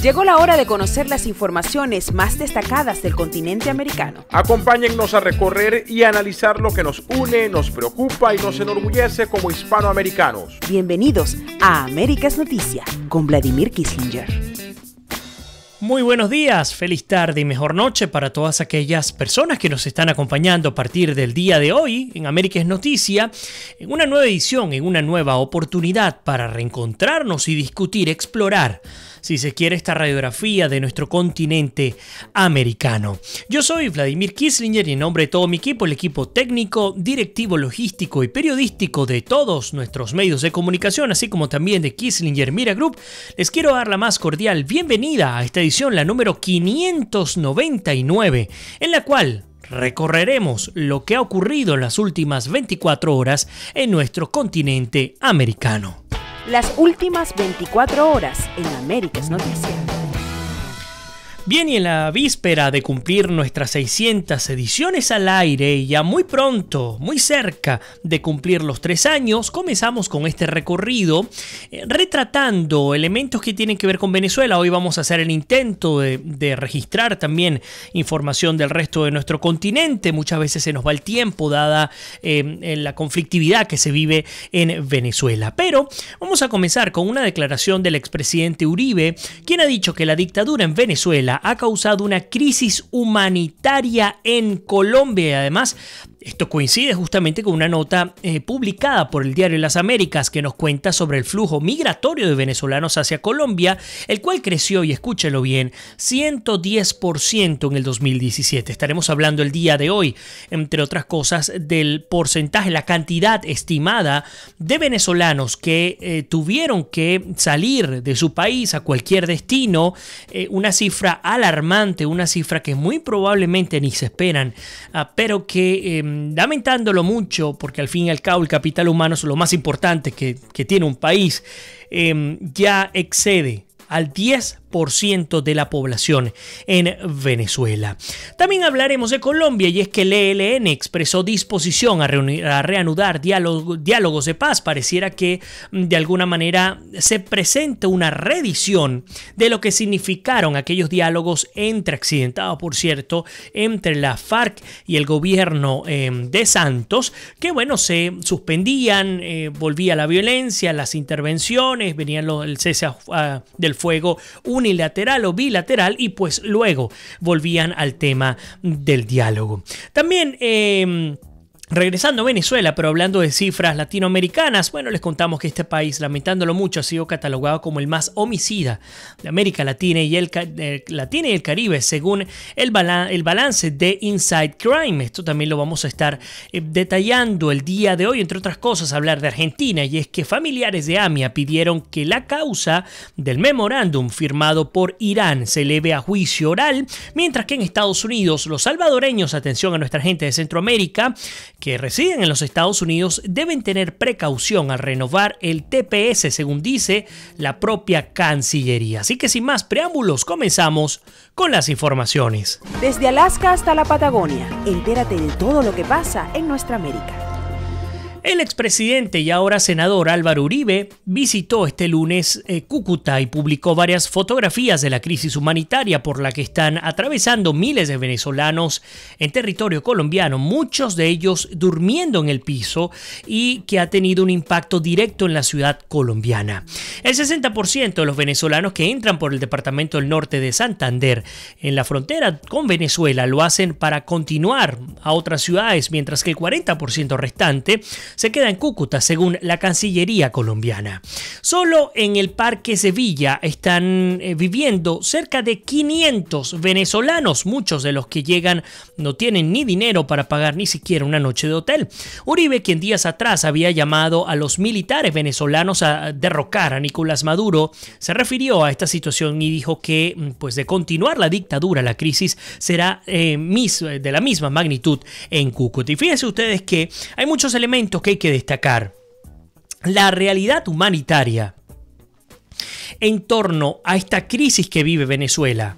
Llegó la hora de conocer las informaciones más destacadas del continente americano. Acompáñennos a recorrer y analizar lo que nos une, nos preocupa y nos enorgullece como hispanoamericanos. Bienvenidos a Américas Noticia con Vladimir Kislinger. Muy buenos días, feliz tarde y mejor noche para todas aquellas personas que nos están acompañando a partir del día de hoy en Américas Noticia, en una nueva edición, en una nueva oportunidad para reencontrarnos y discutir, explorar, si se quiere, esta radiografía de nuestro continente americano. Yo soy Vladimir Kislinger y en nombre de todo mi equipo, el equipo técnico, directivo, logístico y periodístico de todos nuestros medios de comunicación, así como también de Kislinger Media Group, les quiero dar la más cordial bienvenida a esta edición, la número 599, en la cual recorreremos lo que ha ocurrido en las últimas 24 horas en nuestro continente americano. Las últimas 24 horas en Américas Noticias. Bien, y en la víspera de cumplir nuestras 600 ediciones al aire y ya muy pronto, muy cerca de cumplir los 3 años, comenzamos con este recorrido retratando elementos que tienen que ver con Venezuela. Hoy vamos a hacer el intento de registrar también información del resto de nuestro continente. Muchas veces se nos va el tiempo dada la conflictividad que se vive en Venezuela. Pero vamos a comenzar con una declaración del expresidente Uribe, quien ha dicho que la dictadura en Venezuela ha causado una crisis humanitaria en Colombia y además esto coincide justamente con una nota publicada por el diario Las Américas que nos cuenta sobre el flujo migratorio de venezolanos hacia Colombia, el cual creció, y escúchelo bien, 110% en el 2017. Estaremos hablando el día de hoy, entre otras cosas, del porcentaje, la cantidad estimada de venezolanos que tuvieron que salir de su país a cualquier destino, una cifra alarmante, una cifra que muy probablemente ni se esperan, pero que lamentándolo mucho, porque al fin y al cabo el capital humano es lo más importante que tiene un país, ya excede al 10% de la población en Venezuela. También hablaremos de Colombia, y es que el ELN expresó disposición a reanudar diálogos de paz. Pareciera que de alguna manera se presenta una reedición de lo que significaron aquellos diálogos accidentados, por cierto, entre la FARC y el gobierno de Santos, que bueno, se suspendían, volvía la violencia, las intervenciones, venían el cese del fuego unilateral o bilateral, y pues luego volvían al tema del diálogo. También regresando a Venezuela, pero hablando de cifras latinoamericanas, bueno, les contamos que este país, lamentándolo mucho, ha sido catalogado como el más homicida de América Latina y el Caribe, según el balance de Inside Crime. Esto también lo vamos a estar detallando el día de hoy, entre otras cosas, hablar de Argentina, y es que familiares de AMIA pidieron que la causa del memorándum firmado por Irán se eleve a juicio oral, mientras que en Estados Unidos los salvadoreños, atención a nuestra gente de Centroamérica, que residen en los Estados Unidos, deben tener precaución al renovar el TPS, según dice la propia Cancillería. Así que sin más preámbulos, comenzamos con las informaciones. Desde Alaska hasta la Patagonia, entérate de todo lo que pasa en nuestra América. El expresidente y ahora senador Álvaro Uribe visitó este lunes Cúcuta y publicó varias fotografías de la crisis humanitaria por la que están atravesando miles de venezolanos en territorio colombiano, muchos de ellos durmiendo en el piso, y que ha tenido un impacto directo en la ciudad colombiana. El 60% de los venezolanos que entran por el departamento del norte de Santander en la frontera con Venezuela lo hacen para continuar a otras ciudades, mientras que el 40% restante se queda en Cúcuta, según la Cancillería colombiana. Solo en el Parque Sevilla están viviendo cerca de 500 venezolanos, muchos de los que llegan no tienen ni dinero para pagar ni siquiera una noche de hotel. Uribe, quien días atrás había llamado a los militares venezolanos a derrocar a Nicolás Maduro, se refirió a esta situación y dijo que, pues, de continuar la dictadura, la crisis será de la misma magnitud en Cúcuta. Y fíjense ustedes que hay muchos elementos que hay que destacar. La realidad humanitaria en torno a esta crisis que vive Venezuela,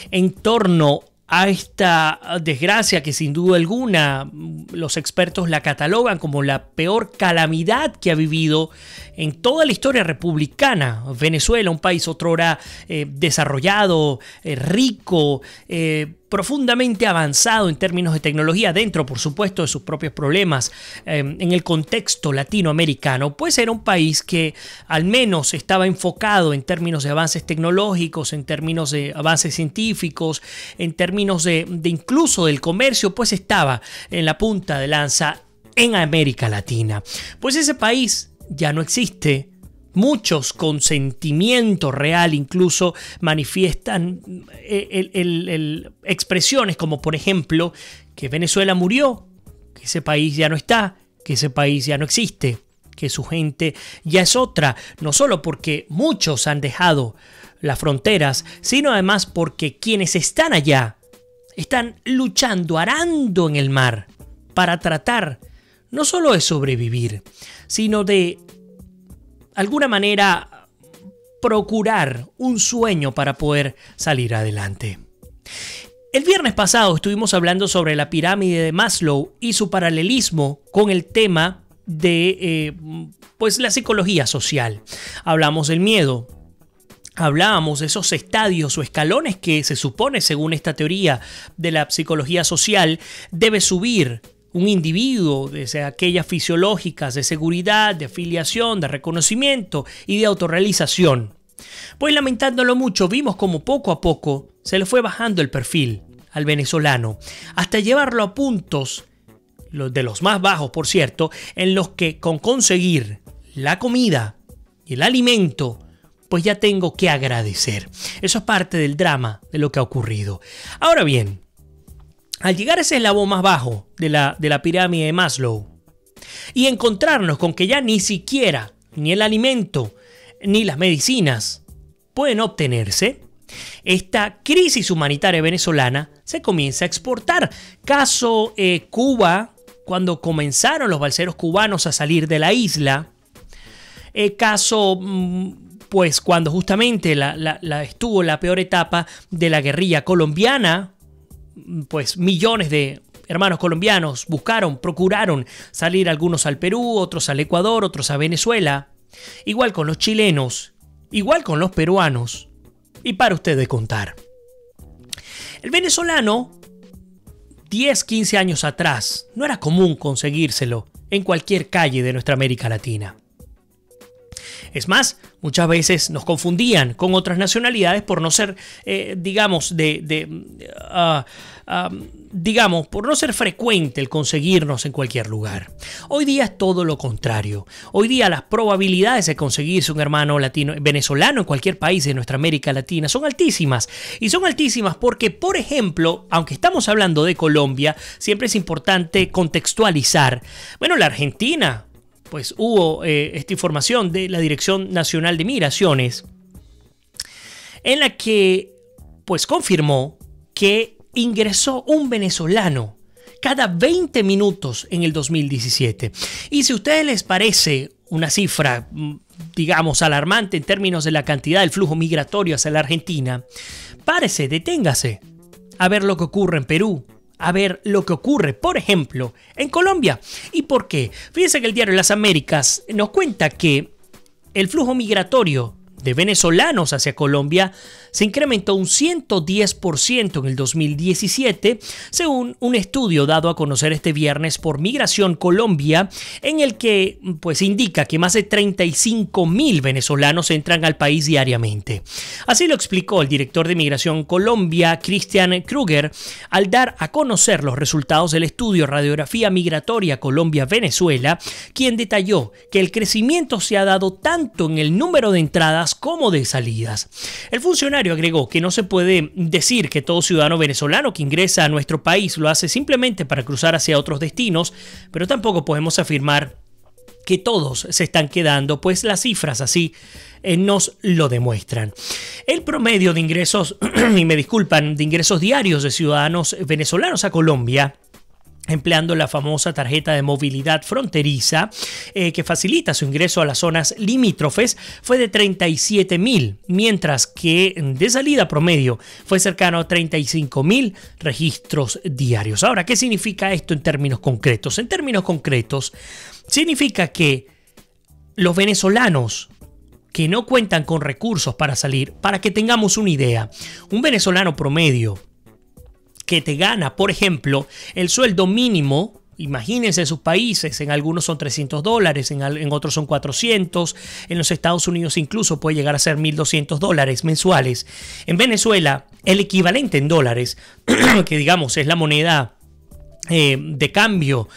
en torno a esta desgracia que sin duda alguna los expertos la catalogan como la peor calamidad que ha vivido en toda la historia republicana. Venezuela, un país otrora desarrollado, rico, profundamente avanzado en términos de tecnología, dentro por supuesto de sus propios problemas en el contexto latinoamericano, pues era un país que al menos estaba enfocado en términos de avances tecnológicos, en términos de avances científicos, en términos de incluso del comercio, pues estaba en la punta de lanza en América Latina. Pues ese país ya no existe. Muchos con sentimiento real incluso manifiestan expresiones como por ejemplo que Venezuela murió, que ese país ya no está, que ese país ya no existe, que su gente ya es otra, no solo porque muchos han dejado las fronteras, sino además porque quienes están allá están luchando, arando en el mar para tratar no solo de sobrevivir, sino de alguna manera procurar un sueño para poder salir adelante. El viernes pasado estuvimos hablando sobre la pirámide de Maslow y su paralelismo con el tema de pues la psicología social. Hablamos del miedo. Hablábamos de esos estadios o escalones que se supone, según esta teoría de la psicología social, debe subir un individuo, desde aquellas fisiológicas de seguridad, de afiliación, de reconocimiento y de autorrealización. Pues lamentándolo mucho, vimos como poco a poco se le fue bajando el perfil al venezolano, hasta llevarlo a puntos, de los más bajos por cierto, en los que con conseguir la comida y el alimento, pues ya tengo que agradecer. Eso es parte del drama de lo que ha ocurrido. Ahora bien, al llegar a ese eslabón más bajo de la pirámide de Maslow y encontrarnos con que ya ni siquiera ni el alimento ni las medicinas pueden obtenerse, esta crisis humanitaria venezolana se comienza a exportar. Caso Cuba, cuando comenzaron los balseros cubanos a salir de la isla. Caso pues cuando justamente estuvo la peor etapa de la guerrilla colombiana, pues millones de hermanos colombianos procuraron salir, algunos al Perú, otros al Ecuador, otros a Venezuela. Igual con los chilenos, igual con los peruanos. Y para ustedes contar. El venezolano, 10, 15 años atrás, no era común conseguírselo en cualquier calle de nuestra América Latina. Es más, muchas veces nos confundían con otras nacionalidades por no ser, por no ser frecuente el conseguirnos en cualquier lugar. Hoy día es todo lo contrario. Hoy día las probabilidades de conseguirse un hermano venezolano en cualquier país de nuestra América Latina son altísimas. Y son altísimas porque, por ejemplo, aunque estamos hablando de Colombia, siempre es importante contextualizar. Bueno, la Argentina, pues hubo esta información de la Dirección Nacional de Migraciones en la que pues confirmó que ingresó un venezolano cada 20 minutos en el 2017. Y si a ustedes les parece una cifra, digamos, alarmante en términos de la cantidad del flujo migratorio hacia la Argentina, párese, deténgase a ver lo que ocurre en Perú, a ver lo que ocurre, por ejemplo, en Colombia. ¿Y por qué? Fíjense que el diario Las Américas nos cuenta que el flujo migratorio de venezolanos hacia Colombia se incrementó un 110% en el 2017, según un estudio dado a conocer este viernes por Migración Colombia, en el que pues indica que más de 35.000 venezolanos entran al país diariamente. Así lo explicó el director de Migración Colombia, Christian Kruger, al dar a conocer los resultados del estudio Radiografía Migratoria Colombia-Venezuela, quien detalló que el crecimiento se ha dado tanto en el número de entradas como de salidas. El funcionario agregó que no se puede decir que todo ciudadano venezolano que ingresa a nuestro país lo hace simplemente para cruzar hacia otros destinos, pero tampoco podemos afirmar que todos se están quedando, pues las cifras así nos lo demuestran. El promedio de ingresos, y me disculpan, de ingresos diarios de ciudadanos venezolanos a Colombia empleando la famosa tarjeta de movilidad fronteriza que facilita su ingreso a las zonas limítrofes, fue de 37.000, mientras que de salida promedio fue cercano a 35.000 registros diarios. Ahora, ¿qué significa esto en términos concretos? En términos concretos, significa que los venezolanos que no cuentan con recursos para salir, para que tengamos una idea, un venezolano promedio que te gana, por ejemplo, el sueldo mínimo, imagínense sus países, en algunos son $300, en otros son 400, en los Estados Unidos incluso puede llegar a ser $1.200 mensuales. En Venezuela, el equivalente en dólares, que digamos es la moneda de cambio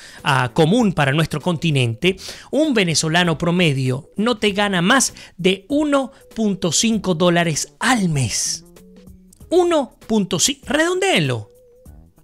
común para nuestro continente, un venezolano promedio no te gana más de $1.5 al mes. 1.5, redondéenlo.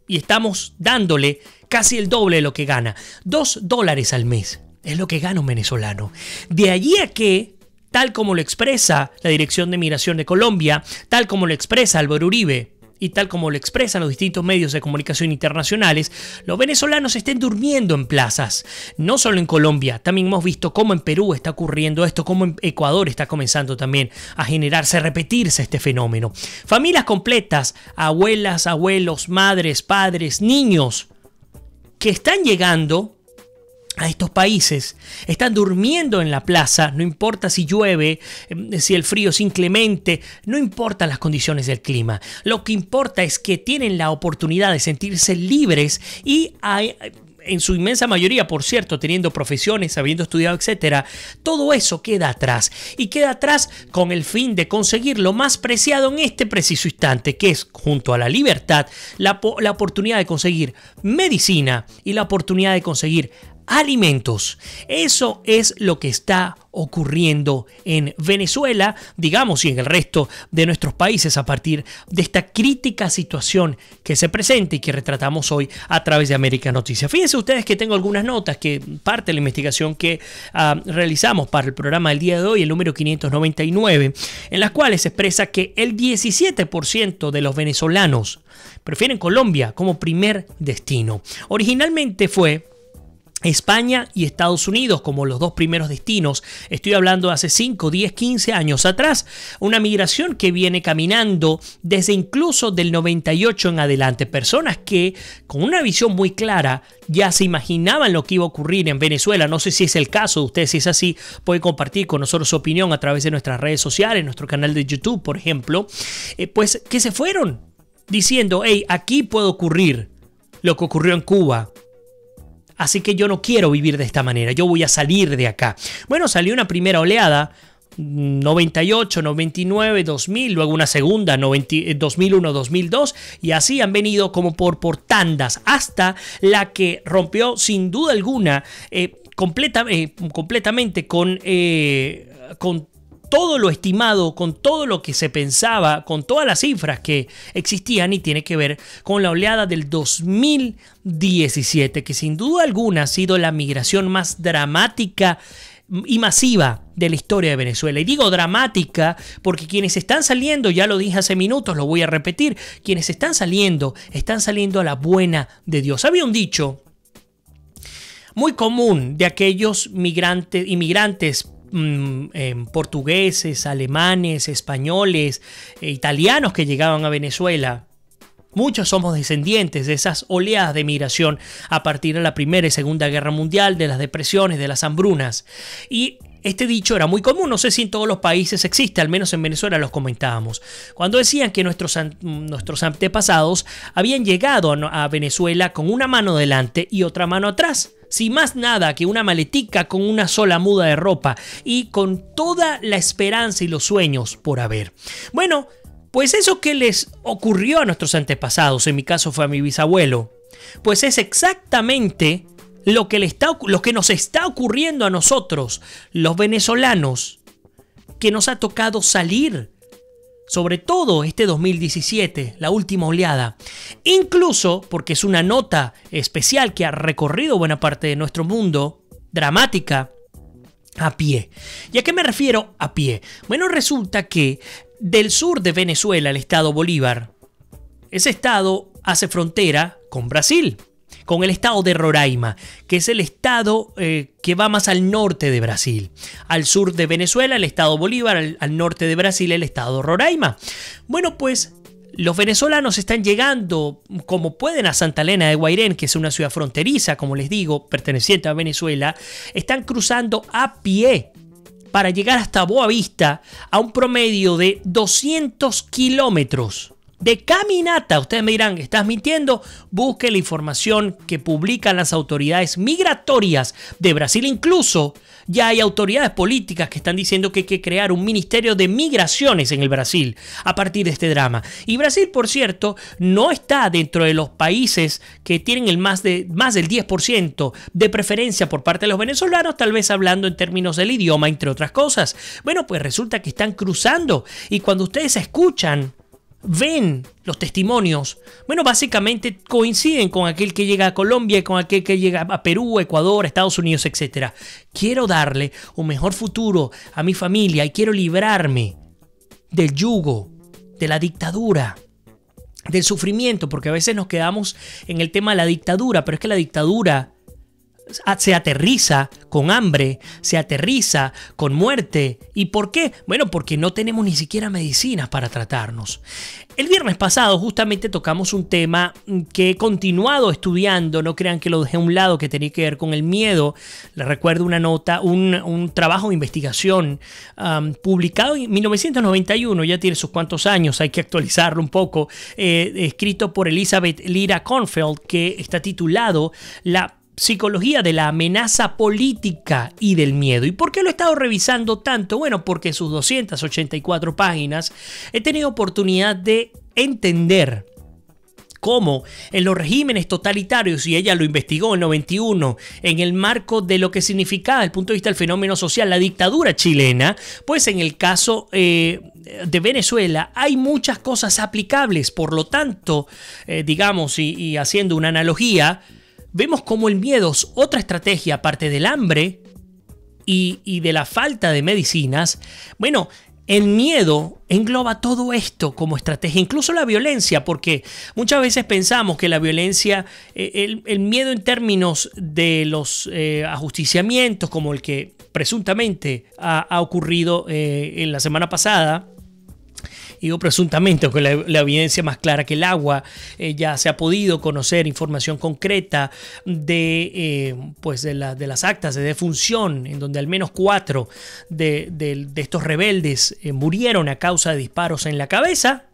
Y estamos dándole casi el doble de lo que gana. $2 al mes es lo que gana un venezolano. De allí a que, tal como lo expresa la Dirección de Migración de Colombia, tal como lo expresa Álvaro Uribe y tal como lo expresan los distintos medios de comunicación internacionales, los venezolanos estén durmiendo en plazas. No solo en Colombia, también hemos visto cómo en Perú está ocurriendo esto, cómo en Ecuador está comenzando también a generarse, a repetirse este fenómeno. Familias completas, abuelas, abuelos, madres, padres, niños, que están llegando a estos países, están durmiendo en la plaza, no importa si llueve, si el frío es inclemente, no importan las condiciones del clima. Lo que importa es que tienen la oportunidad de sentirse libres y en su inmensa mayoría, por cierto, teniendo profesiones, habiendo estudiado, etcétera, todo eso queda atrás. Y queda atrás con el fin de conseguir lo más preciado en este preciso instante, que es, junto a la libertad, la oportunidad de conseguir medicina y la oportunidad de conseguir alimentos. Eso es lo que está ocurriendo en Venezuela, digamos, y en el resto de nuestros países a partir de esta crítica situación que se presenta y que retratamos hoy a través de América Noticias. Fíjense ustedes que tengo algunas notas que parte de la investigación que realizamos para el programa del día de hoy, el número 599, en las cuales se expresa que el 17% de los venezolanos prefieren Colombia como primer destino. Originalmente fue España y Estados Unidos como los dos primeros destinos. Estoy hablando de hace 5, 10, 15 años atrás. Una migración que viene caminando desde incluso del 98 en adelante. Personas que con una visión muy clara ya se imaginaban lo que iba a ocurrir en Venezuela. No sé si es el caso de ustedes. Si es así, puede compartir con nosotros su opinión a través de nuestras redes sociales, nuestro canal de YouTube, por ejemplo. Pues que se fueron diciendo, hey, aquí puede ocurrir lo que ocurrió en Cuba. Así que yo no quiero vivir de esta manera, yo voy a salir de acá. Bueno, salió una primera oleada, 98, 99, 2000, luego una segunda, 2001, 2002, y así han venido como por tandas, hasta la que rompió sin duda alguna completamente con todo lo estimado, con todo lo que se pensaba, con todas las cifras que existían, y tiene que ver con la oleada del 2017, que sin duda alguna ha sido la migración más dramática y masiva de la historia de Venezuela. Y digo dramática porque quienes están saliendo, ya lo dije hace minutos, lo voy a repetir, quienes están saliendo a la buena de Dios. Había un dicho muy común de aquellos inmigrantes portugueses, alemanes, españoles, italianos que llegaban a Venezuela. Muchos somos descendientes de esas oleadas de migración a partir de la Primera y Segunda Guerra Mundial, de las depresiones, de las hambrunas. Y este dicho era muy común, no sé si en todos los países existe, al menos en Venezuela los comentábamos. Cuando decían que nuestros antepasados habían llegado a Venezuela con una mano delante y otra mano atrás. Sin más nada que una maletica con una sola muda de ropa y con toda la esperanza y los sueños por haber. Bueno, pues eso que les ocurrió a nuestros antepasados, en mi caso fue a mi bisabuelo, pues es exactamente lo que nos está ocurriendo a nosotros, los venezolanos, que nos ha tocado salir, sobre todo este 2017, la última oleada, incluso porque es una nota especial que ha recorrido buena parte de nuestro mundo, dramática, a pie. ¿Y a qué me refiero a pie? Bueno, resulta que del sur de Venezuela, el estado Bolívar, ese estado hace frontera con Brasil. con el estado de Roraima, que es el estado que va más al norte de Brasil. Al sur de Venezuela, el estado Bolívar, al norte de Brasil, el estado Roraima. Bueno, pues los venezolanos están llegando como pueden a Santa Elena de Guairén, que es una ciudad fronteriza, como les digo, perteneciente a Venezuela. Están cruzando a pie para llegar hasta Boavista a un promedio de 200 kilómetros de caminata. Ustedes me dirán, ¿estás mintiendo? Busque la información que publican las autoridades migratorias de Brasil. Incluso ya hay autoridades políticas que están diciendo que hay que crear un ministerio de migraciones en el Brasil a partir de este drama. Y Brasil, por cierto, no está dentro de los países que tienen el más del 10% de preferencia por parte de los venezolanos, tal vez hablando en términos del idioma, entre otras cosas. Bueno, pues resulta que están cruzando, y cuando ustedes escuchan, ven los testimonios, bueno, básicamente coinciden con aquel que llega a Colombia y con aquel que llega a Perú, Ecuador, Estados Unidos, etc. Quiero darle un mejor futuro a mi familia y quiero librarme del yugo, de la dictadura, del sufrimiento, porque a veces nos quedamos en el tema de la dictadura, pero es que la dictadura se aterriza con hambre, se aterriza con muerte. ¿Y por qué? Bueno, porque no tenemos ni siquiera medicinas para tratarnos. El viernes pasado justamente tocamos un tema que he continuado estudiando, no crean que lo dejé a un lado, que tenía que ver con el miedo. Les recuerdo una nota, un trabajo de investigación publicado en 1991, ya tiene sus cuantos años, hay que actualizarlo un poco, escrito por Elizabeth Lira Kornfeld, que está titulado La psicología de la amenaza política y del miedo. ¿Y por qué lo he estado revisando tanto? Bueno, porque en sus 284 páginas he tenido oportunidad de entender cómo en los regímenes totalitarios, y ella lo investigó en 91, en el marco de lo que significaba desde el punto de vista del fenómeno social la dictadura chilena, pues en el caso de Venezuela hay muchas cosas aplicables. Por lo tanto, digamos, y haciendo una analogía, vemos cómo el miedo es otra estrategia aparte del hambre y de la falta de medicinas. Bueno, el miedo engloba todo esto como estrategia, incluso la violencia, porque muchas veces pensamos que la violencia, el miedo en términos de los ajusticiamientos, como el que presuntamente ha ocurrido en la semana pasada. Digo presuntamente, con la evidencia más clara que el agua, ya se ha podido conocer información concreta de las actas de defunción, en donde al menos 4 de estos rebeldes murieron a causa de disparos en la cabeza.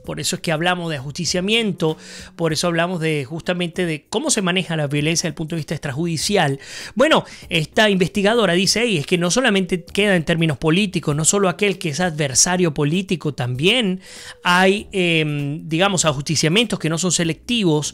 Por eso es que hablamos de ajusticiamiento, por eso hablamos justamente de cómo se maneja la violencia desde el punto de vista extrajudicial. Bueno, esta investigadora dice, es que no solamente queda en términos políticos, no solo aquel que es adversario político, también hay, ajusticiamientos que no son selectivos,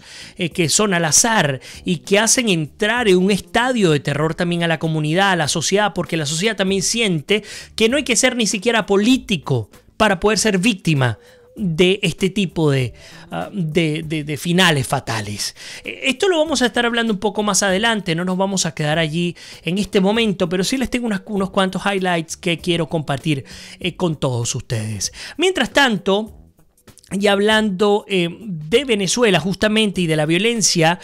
que son al azar y que hacen entrar en un estadio de terror también a la comunidad, a la sociedad, porque la sociedad también siente que no hay que ser ni siquiera político para poder ser víctima de este tipo de finales fatales. Esto lo vamos a estar hablando un poco más adelante, no nos vamos a quedar allí en este momento, pero sí les tengo unos cuantos highlights que quiero compartir con todos ustedes. Mientras tanto, y hablando de Venezuela justamente y de la violencia,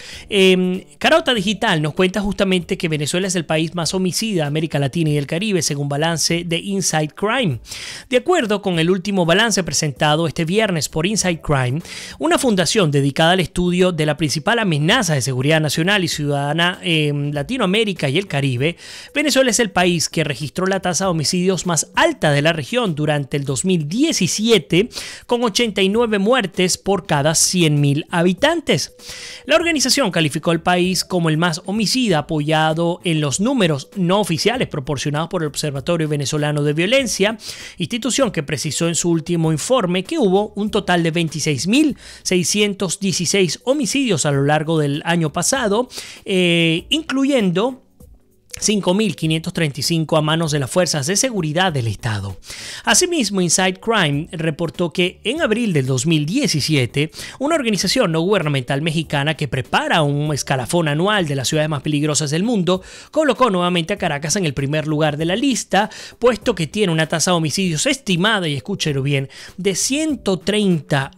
Carota Digital nos cuenta justamente que Venezuela es el país más homicida de América Latina y del Caribe, según balance de Inside Crime. De acuerdo con el último balance presentado este viernes por Inside Crime, una fundación dedicada al estudio de la principal amenaza de seguridad nacional y ciudadana en Latinoamérica y el Caribe, Venezuela es el país que registró la tasa de homicidios más alta de la región durante el 2017, con 89 muertes por cada 100.000 habitantes. La organización calificó al país como el más homicida, apoyado en los números no oficiales proporcionados por el Observatorio Venezolano de Violencia, institución que precisó en su último informe que hubo un total de 26.616 homicidios a lo largo del año pasado, incluyendo 5.535 a manos de las fuerzas de seguridad del Estado. Asimismo, Inside Crime reportó que en abril del 2017, una organización no gubernamental mexicana que prepara un escalafón anual de las ciudades más peligrosas del mundo colocó nuevamente a Caracas en el primer lugar de la lista, puesto que tiene una tasa de homicidios estimada, y escúchelo bien, de 130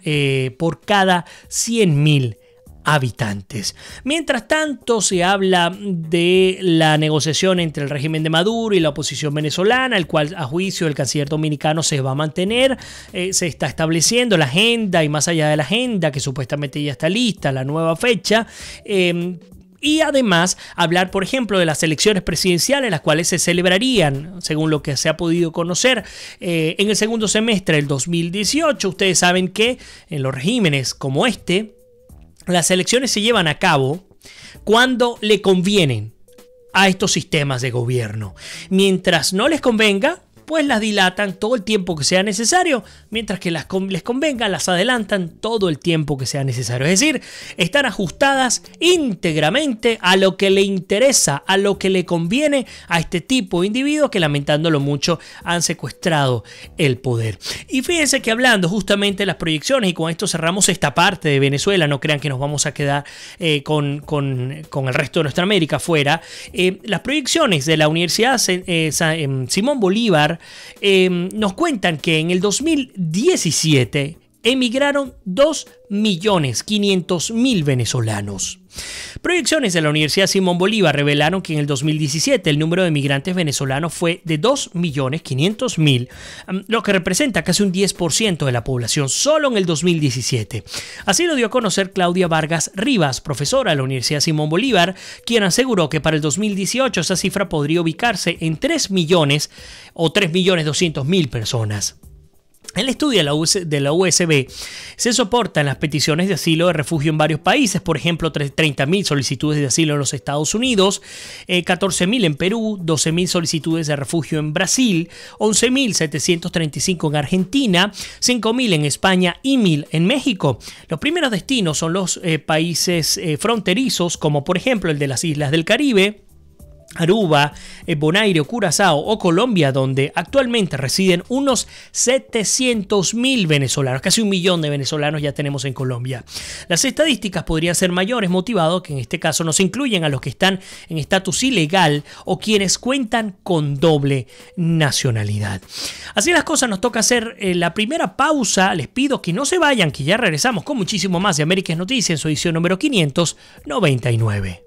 por cada 100.000 habitantes. Mientras tanto, se habla de la negociación entre el régimen de Maduro y la oposición venezolana, el cual, a juicio del canciller dominicano, se va a mantener. Se está estableciendo la agenda y más allá de la agenda, que supuestamente ya está lista, la nueva fecha. Y además hablar, por ejemplo, de las elecciones presidenciales, las cuales se celebrarían, según lo que se ha podido conocer, en el segundo semestre del 2018. Ustedes saben que en los regímenes como este, las elecciones se llevan a cabo cuando le convienen a estos sistemas de gobierno. Mientras no les convenga, pues las dilatan todo el tiempo que sea necesario, mientras que les convenga, las adelantan todo el tiempo que sea necesario. Es decir, están ajustadas íntegramente a lo que le interesa, a lo que le conviene a este tipo de individuos que, lamentándolo mucho, han secuestrado el poder. Y fíjense que, hablando justamente de las proyecciones, y con esto cerramos esta parte de Venezuela, no crean que nos vamos a quedar con el resto de nuestra América fuera. Las proyecciones de la Universidad Simón Bolívar nos cuentan que en el 2017 emigraron 2.500.000 venezolanos. Proyecciones de la Universidad Simón Bolívar revelaron que en el 2017 el número de migrantes venezolanos fue de 2.500.000, lo que representa casi un 10% de la población solo en el 2017. Así lo dio a conocer Claudia Vargas Rivas, profesora de la Universidad Simón Bolívar, quien aseguró que para el 2018 esa cifra podría ubicarse en 3 millones o 3.200.000 personas. El estudio de la USB se soportan las peticiones de asilo de refugio en varios países, por ejemplo, 30.000 solicitudes de asilo en los Estados Unidos, 14.000 en Perú, 12.000 solicitudes de refugio en Brasil, 11.735 en Argentina, 5.000 en España y 1.000 en México. Los primeros destinos son los países fronterizos, como por ejemplo el de las islas del Caribe, Aruba, Bonaire, Curazao o Colombia, donde actualmente residen unos 700.000 venezolanos, casi 1 millón de venezolanos ya tenemos en Colombia. Las estadísticas podrían ser mayores, motivado que en este caso no se incluyen a los que están en estatus ilegal o quienes cuentan con doble nacionalidad. Así las cosas, nos toca hacer la primera pausa. Les pido que no se vayan, que ya regresamos con muchísimo más de Américas Noticias en su edición número 599.